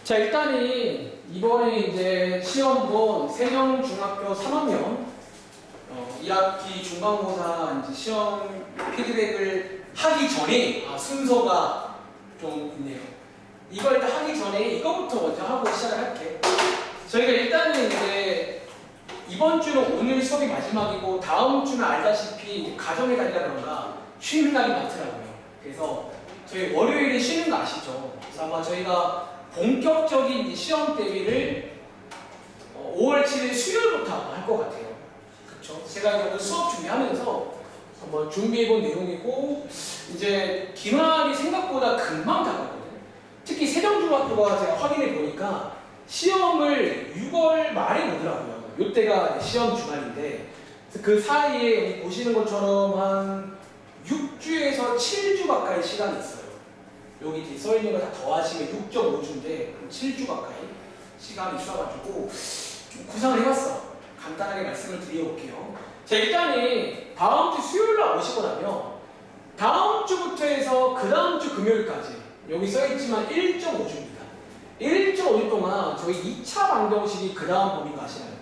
자, 일단은 이번에 이제 시험 본 세명중학교 3학년 1학기 중간고사 이제 시험 피드백을 하기 전에 순서가 좀 있네요. 이걸 일단 하기 전에 이거부터 먼저 하고 시작을 할게. 저희가 일단은 이제 이번 주는 오늘 수업이 마지막이고 다음 주는 알다시피 가정의 달이라던가 쉬는 날이 많더라고요. 그래서 저희 월요일에 쉬는 거 아시죠? 그래서 아마 저희가 본격적인 이제 시험 대비를 5월 7일 수요일부터 할 것 같아요. 그렇죠? 제가 이제 오늘 수업 준비하면서 한번 준비해본 내용이고 이제 기말이 생각보다 금방 다가거든요. 특히 세정중학교가 제가 확인해 보니까 시험을 6월 말에 보더라고요. 이때가 시험 주말인데 그 사이에 보시는 것처럼 한 6주에서 7주 가까이 시간이 있어요. 여기 뒤에 써있는 거 다 더하시면 6.5주인데 7주 가까이 시간이 있어가지고 좀 구상을 해봤어. 간단하게 말씀을 드려볼게요. 자, 일단은 다음 주 수요일 날 오시고 나면 다음 주부터 해서 그 다음 주 금요일까지 여기 써있지만 1.5주입니다. 1.5주 동안 저희 2차 방정식이 그 다음 범위가 아시나요?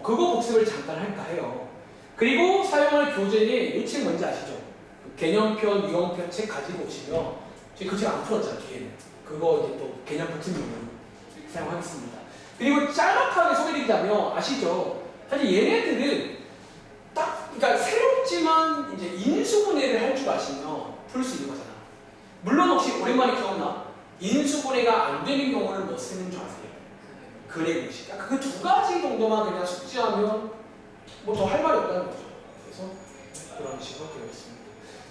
그거 복습을 잠깐 할까 해요. 그리고 사용할 교재는 이 책 뭔지 아시죠? 개념편, 유형편 책 가지고 오시면 저희 그 책 안 풀었잖아요, 뒤에는. 그거 이제 또 개념 붙임용으로 사용하겠습니다. 그리고 짤막하게 소개드리자면 아시죠? 사실 얘네들은 딱, 그러니까 새롭지만 이제 인수분해를 할 줄 아시면 풀 수 있는 거잖아. 물론 혹시 오랜만에 기억나? 인수분해가 안 되는 경우는 뭐 쓰는 줄 아세요? 그래 공식. 그 두 가지 정도만 그냥 숙지하면 뭐 더 할 말이 없다는 거죠. 그래서 그런 식으로 되어 있습니다.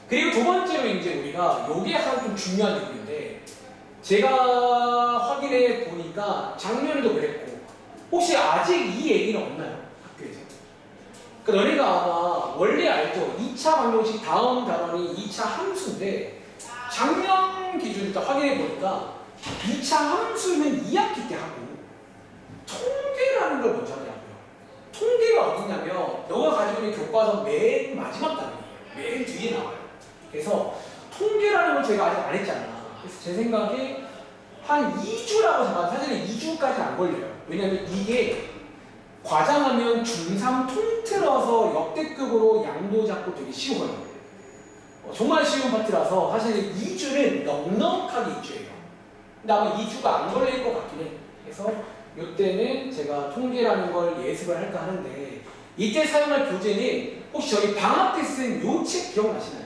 그리고 두 번째로 이제 우리가 요게 한 좀 중요한 내용인데 제가 확인해 보니까 작년에도 그랬고 혹시 아직 이 얘기는 없나요? 학교에서? 그러니까 너네가 아마 원래 알죠? 2차 방정식 다음 단원이 2차 함수인데 작년 기준 일단 확인해 보니까 2차 함수는 2학기 때 하고 통계라는 걸 먼저 하더라고요. 통계가 어디냐면 너가 가지고 있는 교과서 맨 마지막 단원이에요. 맨 뒤에 나와요. 그래서 통계라는 걸 제가 아직 안 했잖아. 그래서 제 생각에 한 2주라고 생각하면 사실은 2주까지 안 걸려요. 왜냐면 이게 과장하면 중3 통틀어서 역대급으로 양도 잡고 되게 쉬워요. 정말 쉬운 파트라서 사실 2주는 넉넉하게 2주예요. 근데 아마 2주가 안 걸릴 것 같긴 해. 그래서 이때는 제가 통계라는 걸 예습을 할까 하는데 이때 사용할 교재는 혹시 저희 방학 때 쓴 요 책 기억나시나요?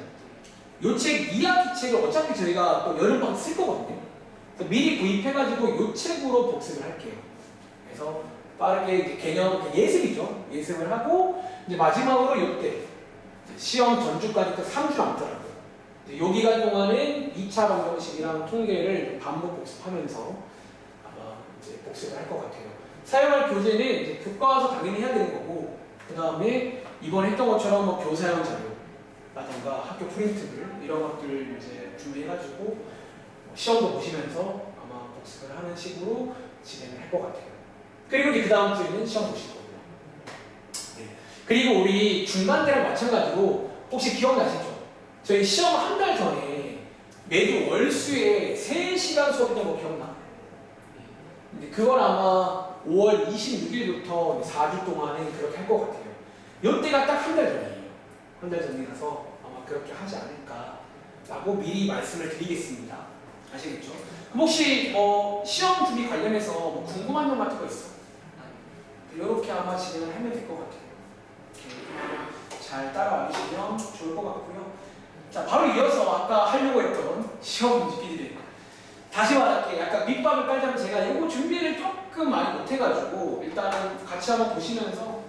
요 책 2학기 책을 어차피 저희가 또 여름방학 쓸 거거든요. 그래서 미리 구입해가지고 요 책으로 복습을 할게요. 그래서 빠르게 이제 개념 예습이죠. 예습을 하고 이제 마지막으로 요때 시험 전주까지 또 3주 남더라고요. 요 기간 동안은 2차 방정식이랑 통계를 반복 복습하면서 아마 이제 복습을 할 것 같아요. 사용할 교재는 이제 교과서 당연히 해야 되는 거고 그 다음에 이번에 했던 것처럼 뭐 교사용 자료라던가 학교 프린트들 이런 것들 이제 준비해가지고 시험도 보시면서 아마 복습을 하는 식으로 진행을 할 것 같아요. 그리고 이제 그 다음 주에는 시험 보실 거고요. 네. 그리고 우리 중간 때랑 마찬가지로 혹시 기억나시죠? 저희 시험 한 달 전에 매주 월수에 3시간 수업이던 거 기억나? 근데 그걸 아마 5월 26일부터 4주 동안은 그렇게 할 것 같아요. 이때가 딱 한 달 전이에요. 한 달 전이라서 아마 그렇게 하지 않을까라고 미리 말씀을 드리겠습니다. 아시겠죠? 그럼 혹시 시험 준비 관련해서 궁금한 점 같은 거 있어? 이렇게 아마 진행을 하면 될 것 같아요. 이렇게 잘 따라와 주시면 좋을 것 같고요. 자, 바로 이어서 아까 하려고 했던 시험 문제 피드백. 다시 말할게. 약간 밑밥을 깔자면 제가 이거 준비를 조금 많이 못해가지고 일단은 같이 한번 보시면서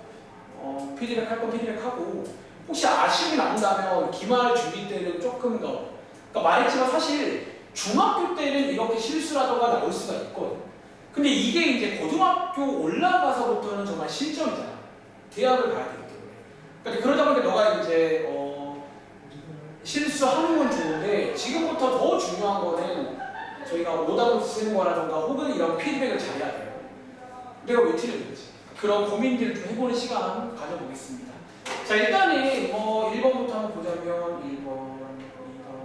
피드백 할 건 피드백하고 혹시 아쉬움이 남다면 기말 준비 때는 조금 더 그러니까 말했지만 사실 중학교 때는 이렇게 실수라던가 나올 수가 있거든. 근데 이게 이제 고등학교 올라가서부터는 정말 실전이잖아. 대학을 가야 되기 때문에. 그러니까 그러다 보니까 너가 이제 실수하는 건 좋은데 지금부터 더 중요한 거는 저희가 오답을 쓰는 거라던가 혹은 이런 피드백을 잘해야 돼요. 내가 왜 틀렸는지 그런 고민들을 좀 해보는 시간 가져보겠습니다. 자, 일단은 1번부터 한번 보자면 1번, 2번,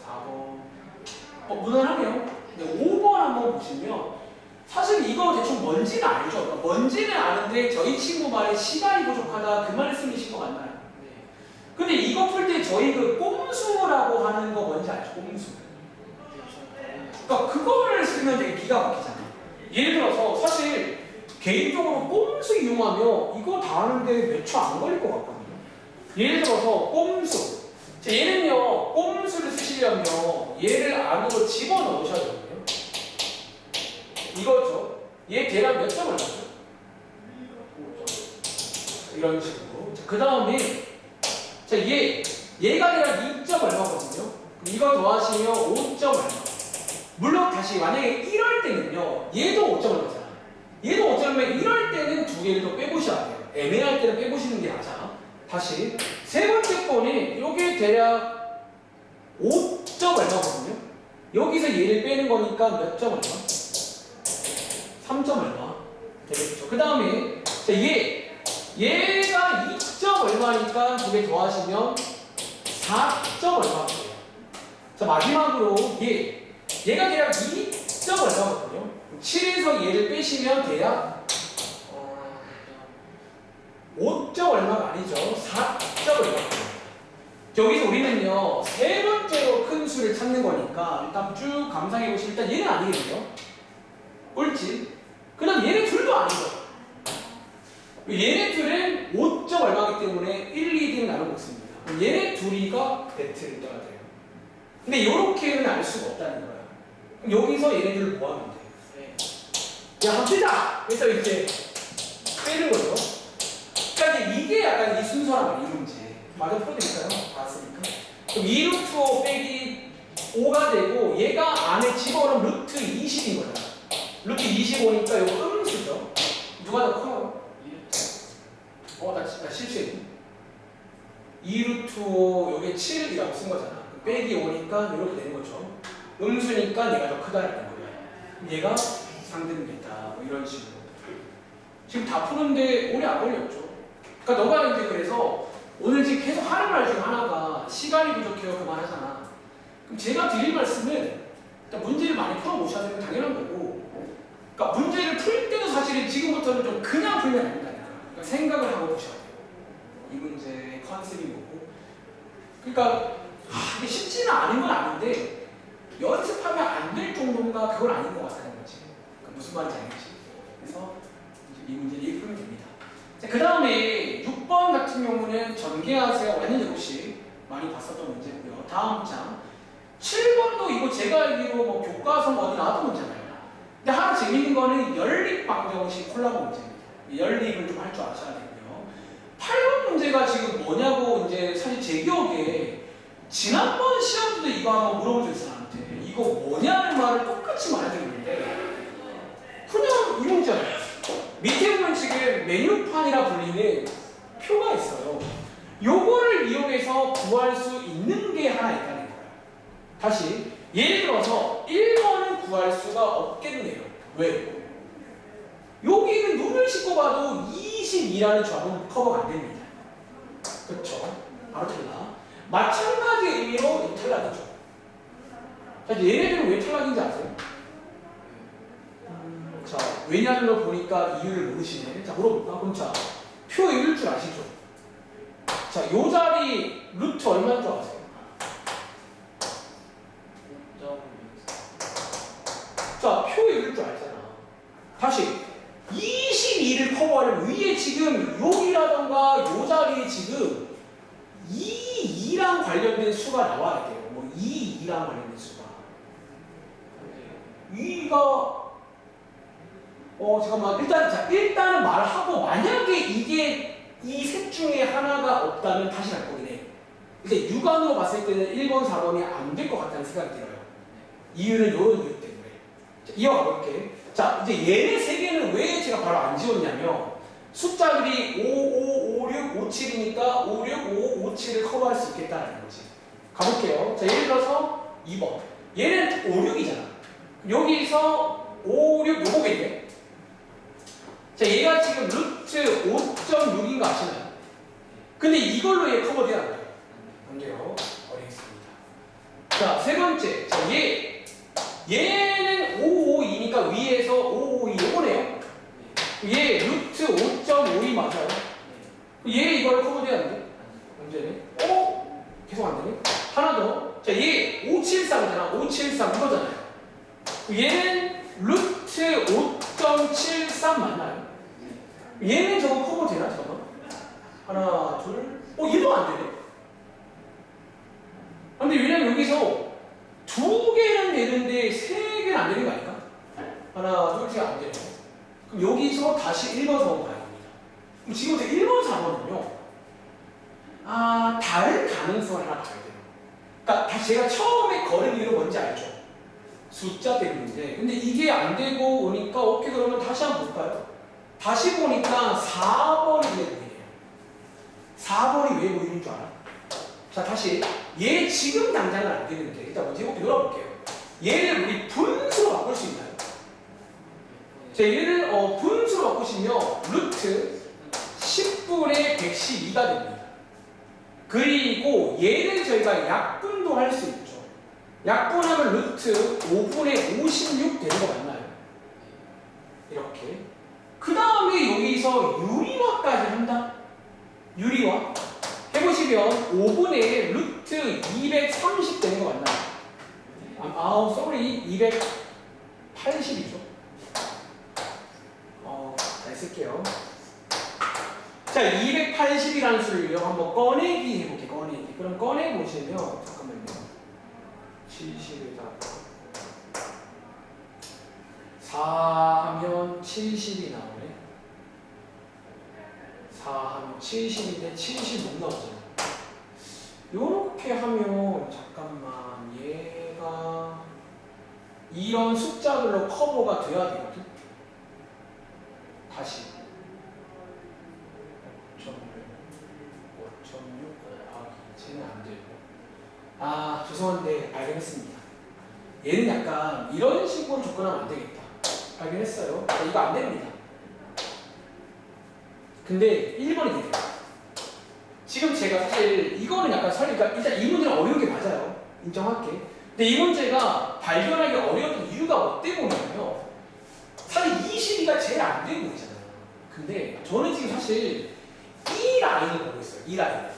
3번, 4번 무난하네요. 근데 5번 한번 보시면 사실 이거 대충 뭔지는 알죠. 그러니까 뭔지는 아는데 저희 친구 말에 시간이 부족하다 그 말씀이신 것 같나요? 네. 근데 이거 풀 때 저희 그 꼼수라고 하는 거 뭔지 알죠? 꼼수. 그러니까 그거를 쓰면 되게 기가 막히잖아요. 예를 들어서 사실 개인적으로 꼼수 이용하면 이거 다 하는데 몇 초 안 걸릴 것 같거든요. 예를 들어서 꼼수. 자, 얘는요, 꼼수를 쓰시려면 얘를 안으로 집어넣으셔야 되거든요. 이거죠. 얘 대략 몇 점을 넣죠? 이런 식으로. 그 다음에 자, 얘가 대략 2점 얼마거든요. 이거 더하시면 5점 얼마. 물론 다시 만약에 이럴 때는요, 얘도 5점 얼마잖아. 얘도 5점이면 이럴 때는 두 개를 더 빼보셔야 돼요. 애매할 때는 빼보시는 게 낫아. 다시 세 번째 거는 요게 대략 5점 얼마거든요. 여기서 얘를 빼는 거니까 몇 점 얼마? 3점 얼마 되겠죠. 그 다음에 얘가 2점 얼마니까 두 개 더하시면 4점 얼마 돼요. 자, 마지막으로 얘가 대략 2점 얼마거든요. 7에서 얘를 빼시면 대략 5점 얼마가 아니죠. 4점 얼마. 여기서 우리는요, 세 번째로 큰 수를 찾는 거니까 일단 쭉 감상해 보시면 일단 얘는 아니겠죠. 꼴찌. 그 다음 얘네 둘도 아니죠. 얘네 둘은 5점 얼마기 때문에 1, 2등 나누고 있습니다. 얘네 둘이가 배틀을 떠야 돼요. 근데 이렇게는 알 수가 없다는 거예요. 그럼 여기서 얘네들을 뭐 하면 돼요? 야, 합시다! 그래서 이제 빼는 거죠. 그러니까 이게 약간 이 순서란 말이에요, 이 문제. 마저 풀어드릴까요? 봤으니까. 그럼 2루트 5 빼기 5가 되고 얘가 안에 집어넣으면 루트 20인 거잖아. 루트 25니까 이거 음수죠. 누가 더 커요? 나 실수했네. 2루트 5 여기 7이라고 쓴 거잖아. 빼기 5니까 이렇게 되는 거죠. 음수니까 얘가 더 크다는 거예요. 얘가 상등됐다. 뭐 이런 식으로. 지금 다 푸는데 오래 안 걸렸죠. 그러니까 너가 이제 그래서 오늘 지금 계속 하는 말 중 하나가 시간이 부족해요 그만하잖아. 그럼 제가 드릴 말씀은 일단 문제를 많이 풀어보셔야 되는 건 당연한 거고, 그러니까 문제를 풀 때도 사실은 지금부터는 좀 그냥 풀면 안 된다니까. 그러니까 생각을 하고 보셔야 돼요. 이 문제의 컨셉이 뭐고. 그러니까 이게 쉽지는 않은 건 아닌데 연습하면 안 될 정도인가 그건 아닌 것 같다는 거지. 그러니까 무슨 말인지 알겠지? 그래서 이제 이 문제를 이렇게 풀면 됩니다. 그 다음에 6번 같은 경우는 전개하세요. 완전 제곱식 많이 봤었던 문제고요. 다음 장 7번도 이거 제가 알기로 뭐 교과서 어디 나왔던 문제잖아요. 근데 하나 재밌는 거는 연립 방정식 콜라보 문제입니다. 연립을 좀 할 줄 아셔야 되고요. 8번 문제가 지금 뭐냐고 이제 사실 제 기억에 지난번 시험 때 이거 한번 물어보셨어요. 나한테 이거 뭐냐는 말을 똑같이 말해드렸는데 그냥 이 문제잖아요. 밑에 보면 지금 메뉴판이라 불리는 표가 있어요. 요거를 이용해서 구할 수 있는 게 하나 있다는 거예요. 다시 예를 들어서 1번은 구할 수가 없겠네요. 왜? 여기는 눈을 씻고 봐도 22라는 조합은 커버가 안 됩니다. 그렇죠? 바로 탈락. 마찬가지 의미로 탈락이죠. 자, 얘네들은 왜 탈락인지 아세요? 자, 왜냐하면 보니까 이유를 모르시네. 자, 물어볼까? 그럼 자, 표 읽을 줄 아시죠? 자, 요 자리 루트 얼마인 줄 아세요? 자, 표 읽을 줄 알잖아. 다시 22를 커버하려면 위에 지금 여기라던가 요 자리에 지금 2랑 관련된 수가 나와야 돼요. 뭐 2랑 관련된 수가. 2가 잠깐만. 일단은 말하고, 만약에 이게 이 셋 중에 하나가 없다면 다시 갈 거긴 해. 근데 육안으로 봤을 때는 1번, 4번이 안 될 것 같다는 생각이 들어요. 이유는 이런 이유 때문에. 자, 이어가 볼게. 자, 이제 얘네 세 개는 왜 제가 바로 안 지웠냐면, 숫자들이 5, 5, 5, 6, 5, 7이니까 5, 6, 5, 5, 7을 커버할 수 있겠다는 거지. 가볼게요. 자, 예를 들어서 2번. 얘는 5, 6이잖아. 여기서 5, 6, 요거겠네. 자, 얘가 지금 루트 5.6인 거 아시나요? 근데 이걸로 얘 커버 돼야 돼요. 안 돼요. 어리겠습니다. 자, 세 번째. 자, 얘는 여기 맞아요. 얘 이걸 커버돼야 돼. 문제는 계속 안 되네. 하나 더. 자, 얘 573이잖아. 573 이거잖아요. 얘는 루트 5.73 맞나요? 얘는 저거 커버 되나? 잠깐만. 하나, 둘. 얘도 안 되네. 근데 왜냐면 여기서 두 개는 되는데 세 개는 안 되는 거 아닐까? 하나, 둘, 셋 안 되네. 그럼 여기서 다시 1번, 4번 가야 됩니다. 그럼 지금부터 1번, 4번은요. 다른 가능성을 하나 봐야 돼요. 그러니까 다시 제가 처음에 걸은 이유는 뭔지 알죠? 숫자 때문인데. 근데 이게 안 되고 오니까 오케이 그러면 다시 한번 볼까요? 다시 보니까 4번이 왜 보이네요. 4번이 왜 보이는 줄 알아? 자, 다시 얘 지금 당장은 안 되는데 일단 먼저 이렇게 놀아볼게요. 얘를 우리 분수로 바꿀 수 있나요? 자, 얘를 분수로 바꾸시면 루트 10분의 112가 됩니다. 그리고 얘를 저희가 약분도 할 수 있죠. 약분하면 루트 5분의 56 되는 거 맞나요? 이렇게. 그 다음에 여기서 유리화까지 한다. 유리화. 해보시면 5분의 루트 230 되는 거 맞나요? sorry. 280이죠. 잘 쓸게요. 자, 280이라는 수를요. 한번 꺼내기 해볼게요. 꺼내기. 그럼 꺼내보시면, 잠깐만요. 70에다가 4 하면 70이 나오네. 4 하면 70인데 70 못 나오잖아. 요렇게 하면, 잠깐만, 얘가 이런 숫자들로 커버가 돼야 되거든. 다시 5.6 곱하기 쟤는 안 되고. 죄송한데 발견했습니다. 얘는 약간 이런 식으로 접근하면 안 되겠다. 발견했어요. 이거 안 됩니다. 근데 1번이 되죠. 지금 제가 사실 이거는 약간 그러니까 일단 이 문제는 어려운 게 맞아요. 인정할게. 근데 이 문제가 발견하기 어려웠던 이유가 뭐 때문이냐면요. 사실 22가 제일 안 되는 거잖아요. 근데 저는 지금 사실 이 라인을 보고 있어요. 이 라인.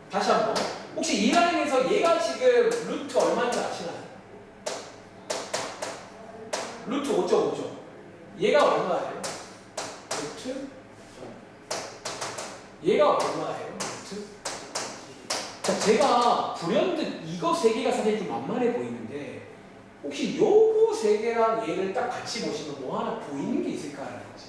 다시 한번. 혹시 이 라인에서 얘가 지금 루트 얼마인지 아시나요? 루트 5.5죠. 얘가 얼마예요? 루트? 얘가 얼마예요? 루트? 자, 제가 불현듯 이거 세 개가 사실 좀 만만해 보이는데 혹시 요거 세 개랑 얘를 딱 같이 보시면 뭐 하나 보이는 게 있을까라는 거죠.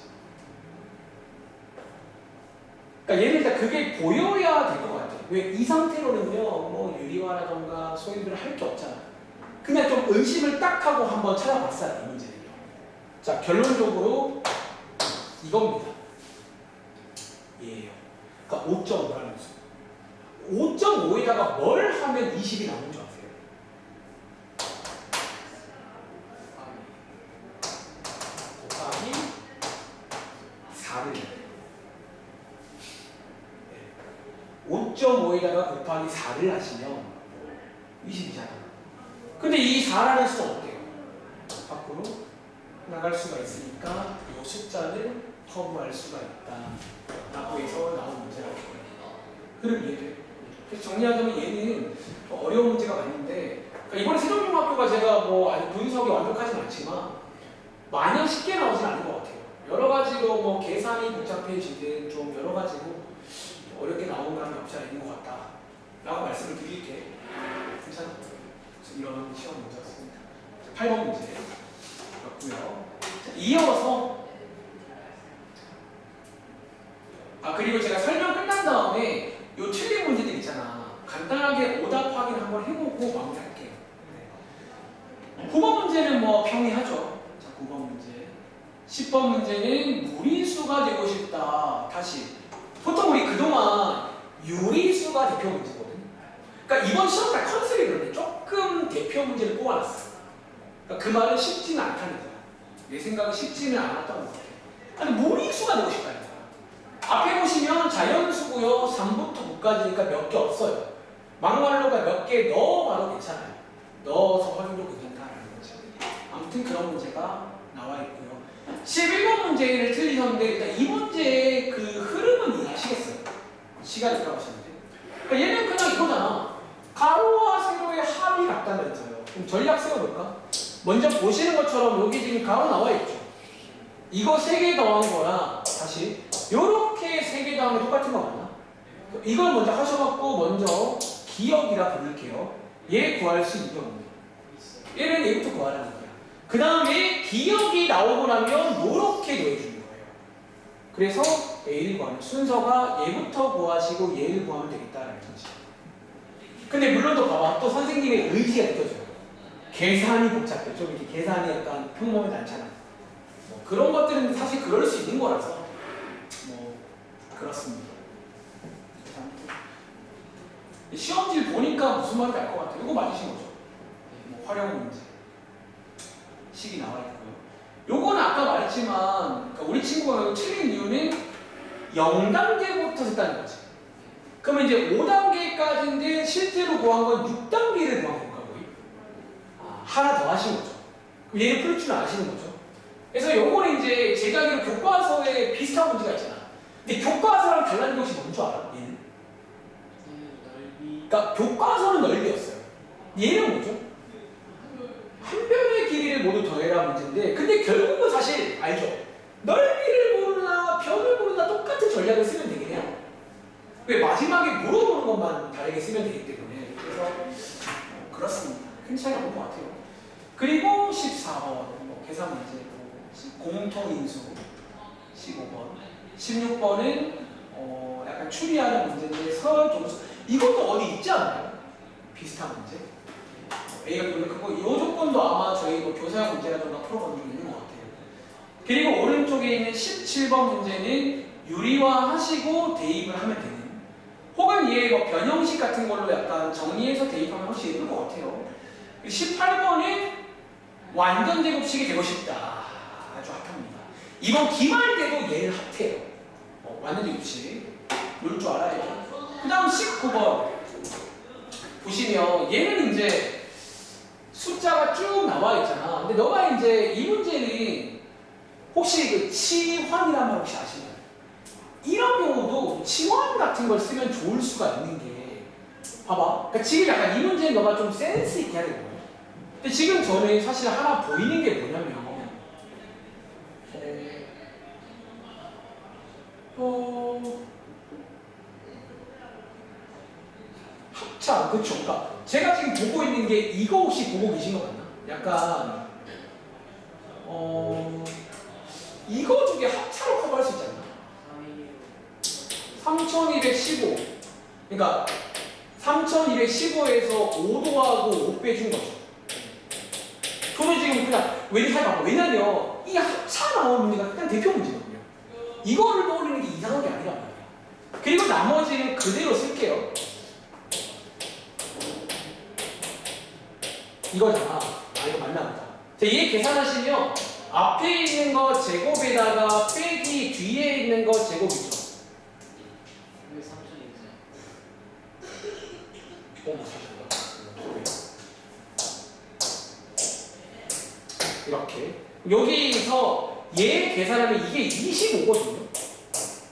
그러니까 얘는 일단 그게 보여야 될 것 같아요. 왜 이 상태로는요, 뭐 유리화라던가 소위를 할 게 없잖아요. 그냥 좀 의심을 딱 하고 한번 찾아봤어요, 이 문제는요. 자, 결론적으로 이겁니다. 얘예요. 그러니까 5.5라는 수. 5.5에다가 뭘 하면 20이 나오는 줄 아세요? 곱하기 4를 5.5에다가 곱하기 4를 하시면 20이잖아. 근데 이 4라는 숫자 어때요? 밖으로 나갈 수가 있으니까 이 숫자를 커브할 수가 있다 라고 해서 나온 문제라고 해요. 그럼 이해돼요? 그래서 정리하자면 얘는 어려운 문제가 맞는데 그러니까 이번에 세종중학교가 제가 뭐 아직 분석이 완벽하진 않지만 마냥 쉽게 나오진 않은 것 같아요. 여러 가지로 뭐 계산이 복잡해지든 좀 여러 가지로 어렵게 나오는 감이 없지 않아 있는 것 같다 라고 말씀을 드릴게. 괜찮아요? 그래서 이런 시험 문제였습니다. 8번 문제였고요. 이어서 그리고 제가 설명 끝난 다음에 요 틀린 문제들 있잖아. 간단하게 오답 확인 한번 해보고 마무리할게요. 9번 문제는 뭐 평이하죠. 자, 9번 문제. 10번 문제는 무리수가 되고 싶다. 다시. 보통 우리 그동안 유리수가 대표 문제거든. 그러니까 이번 시험 다 컨셉이 그런데 조금 대표 문제를 뽑아놨어. 그러니까 그 말은 쉽지는 않다는 거야. 내 생각은 쉽지는 않았던 것 같아. 근데 무리수가 되고 싶다는 거야. 앞에 보시면 자연수고요. 3부터 9까지니까 몇 개 없어요. 막말로가 몇 개 넣어봐도 괜찮아요. 넣어서 확인도 괜찮다라는 거죠. 아무튼 그런 문제가 나와 있고요. 11번 문제를 틀리셨는데 일단 이 문제의 그 흐름은 이해하시겠어요? 시간이 들어가셨는데. 그러니까 얘는 그냥 이거잖아. 가로와 세로의 합이 같다면서요. 그럼 전략 세워볼까? 먼저 보시는 것처럼 여기 지금 가로 나와 있죠. 이거 3개 더한 거랑 다시 요렇게 3개 더한 게 똑같은 거 맞나? 이걸 먼저 하셔갖고 먼저 기억이라 부를게요. 얘 구할 수 있는 겁니다. 얘는 얘부터 구하라는 거야. 그 다음에 기억이 나오고 나면 요렇게 더해주는 거예요. 그래서 A를 구하는 순서가 얘부터 구하시고 얘를 구하면 되겠다라는 거지. 근데 물론 또 봐봐. 또 선생님의 의지가 느껴져요. 계산이 복잡해. 좀 이렇게 계산이 약간 평범하지 않잖아. 뭐 그런 것들은 사실 그럴 수 있는 거라서 뭐 그렇습니다. 시험지를 보니까 무슨 말인지 알 것 같아요. 이거 맞으신 거죠? 뭐 활용 문제 식이 나와 있고요. 요거는 아까 말했지만 그러니까 우리 친구가 이거 틀린 이유는 0단계부터 했다는 거지. 그러면 이제 5단계까지인데 실제로 구한 건 6단계를 구한 건가 거의? 하나 더 하신 거죠. 그럼 얘를 풀 줄 아시는 거죠. 그래서 요거는 이제 제가 알기로 교과서에 비슷한 문제가 있잖아. 근데 교과서랑 달라진 것이 뭔 줄 알아? 얘는? 그러니까 교과서는 넓이였어요. 얘는 뭐죠? 한 변의 길이를 모두 더해라 문제인데 근데 결국은 사실 알죠? 넓이를 모르나 변을 모르나 똑같은 전략을 쓰면 되긴 해요. 왜 마지막에 물어보는 것만 다르게 쓰면 되기 때문에 그래서 그렇습니다. 큰 차이가 없는 것 같아요. 그리고 14번 뭐 계산 문제 공통인수 15번 16번은 약간 추리하는 문제인데 서점수 이것도 어디 있지 않나요? 비슷한 문제 A가 별로 크고 이 조건도 아마 저희 뭐 교사형 문제라던가 풀어본 적이 있는 것 같아요. 그리고 오른쪽에 있는 17번 문제는 유리화하시고 대입을 하면 되는 혹은 얘 뭐 변형식 같은 걸로 약간 정리해서 대입하면 훨씬 예쁠 것 같아요. 18번은 완전 제곱식이 되고 싶다. 아주 핫합니다. 이번 기말 때도 얘를 핫해요. 완전 제곱식 놀 줄 알아야죠. 그 다음 19번 보시면 얘는 이제 숫자가 쭉 나와 있잖아. 근데 너가 이제 이 문제는 혹시 그 치환이란 말 혹시 아시나요? 이런 경우도 치환 같은 걸 쓰면 좋을 수가 있는 게 봐봐. 그러니까 지금 약간 이 문제는 너가 좀 센스 있게 해야 되거든. 근데 지금 저는 사실 하나 보이는 게 뭐냐면 합차 그쵸? 그러니까 제가 지금 보고 있는 게 이거 혹시 보고 계신 거 맞나? 약간 이거 두 개 합차로 커버할 수 있지 않나? 3215 그러니까 3215에서 5 더하고 5 빼준 거죠. 저는 지금 그냥 왜냐면 이 합차 나오는 문제가 그냥 대표 문제거든요. 이거를 떠올리는 게 이상한 게 아니란 말이에요. 그리고 나머지는 그대로 쓸게요. 이거잖아. 이거 맞나 보다. 자, 얘 계산하시면 앞에 있는 거 제곱에다가 빼기 뒤에 있는 거 제곱이죠. 왜 3천이지? 이렇게 여기서 얘 계산하면 이게 25거든요.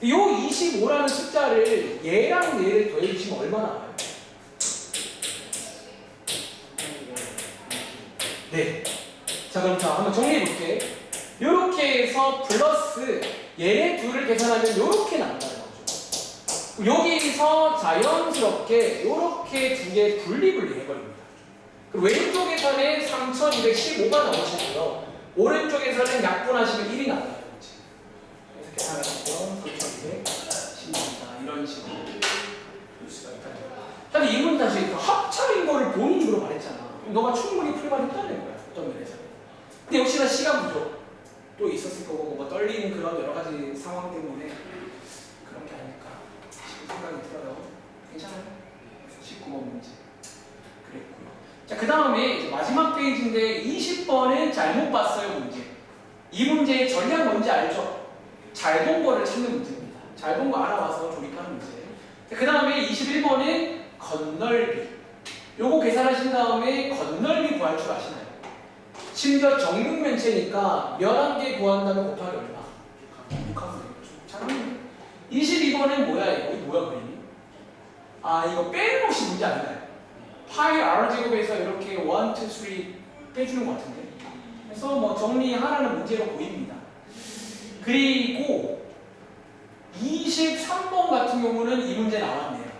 이 25라는 숫자를 얘랑 얘를 더해주시면 얼마나 나와요? 네. 자 그럼 한번 정리해 볼게. 이렇게 해서 플러스 얘네 둘을 계산하면 이렇게 나온다는 거죠. 여기서 자연스럽게 이렇게 두 개 분리분리 해버립니다. 그리고 왼쪽에서는 3215가 나오시고요. 오른쪽에서는 약분하시면 1이 나온다는 거지. 그래서 계산하시면 3216이다. 이런 식으로 볼 수가 있다. 근데 이건 다시 합차인 거를 본인 으로 말했잖아. 너가 충분히 풀만했다는 거야. 어떤 면에서. 근데 역시나 시간 부족 또 있었을 거고 뭐 떨리는 그런 여러 가지 상황 때문에 그런 게 아닐까 싶은 생각이 들어요. 괜찮아요? 19번 문제 그랬고요. 자, 그 다음에 마지막 페이지인데 20번은 잘못 봤어요 문제. 이 문제의 전략 뭔지 알죠? 잘 본 거를 찾는 문제입니다. 잘 본 거 알아와서 조립하는 문제. 그 다음에 21번은 건널비. 요거 계산하신 다음에 건널비 구할 줄 아시나요? 심지어 정육면체니까 11개 구한다면 곱하기 얼마? 6하면 되겠죠. 잘하네. 22번은 뭐야 이거? 이거 뭐야 그림이? 아 이거 빼는 것이 문제 아닌가요? 파이 R제곱에서 이렇게 1, 2, 3 빼주는 것 같은데. 그래서 뭐 정리하라는 문제로 보입니다. 그리고 23번 같은 경우는 이 문제 나왔네요.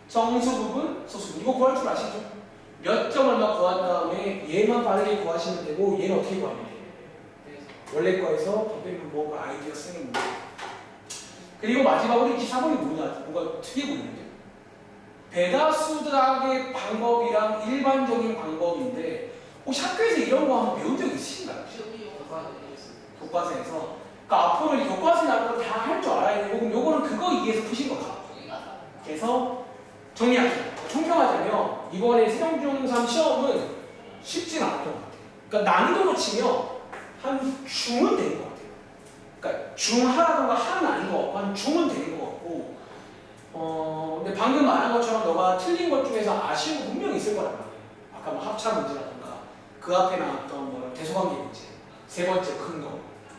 정수 부분, 소수 부분. 이거 구할 줄 아시죠? 몇 점 얼마 구한 다음에 얘만 빠르게 구하시면 되고 얘는 어떻게 구하면 돼요? 원래 거에서 더 빼면 뭐가 아이디어 쓰는 문제. 그리고 마지막으로 24번이 뭐가 특이해 보이는데 배다수들의 방법이랑 일반적인 방법인데 혹시 학교에서 이런 거 한번 배운 적 있으신가요? 교과서에서. 그러니까 앞으로 교과서 나온 거 다 할 줄 알아야 되고 그럼 요거는 그거 이해해서 푸신 거다. 그래서 정리할게요. 총평하자면 이번에 세종중3 시험은 쉽진 않았던 것 같아요. 그러니까 난이도로 치면 한 중은 되는 것 같아요. 그러니까 중하라던가 하는 아닌 것 같고 한 중은 되는 것 같고 근데 방금 말한 것처럼 너가 틀린 것 중에서 아쉬운 거 분명히 있을 거란 말이에요. 아까 뭐 합차 문제라던가 그 앞에 나왔던 뭐 대소관계 문제 세 번째 큰 거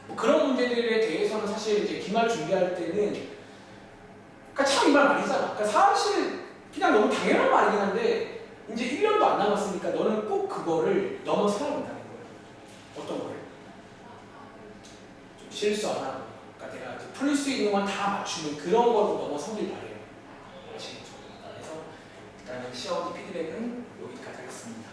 뭐 그런 문제들에 대해서는 사실 이제 기말 준비할 때는 그러니까 참 이 말 많이 쓰잖아. 그러니까 사실 그냥 너무 당연한 말이긴 한데 이제 1년도 안 남았으니까 너는 꼭 그거를 넘어서야 된다는 거예요. 어떤 거를? 좀 실수 안 하고 그러니까 내가 풀 수 있는 건 다 맞추는 그런 거로 넘어서길 바래요. 아시겠죠? 그래서 일단은 시험 피드백은 여기까지 하겠습니다.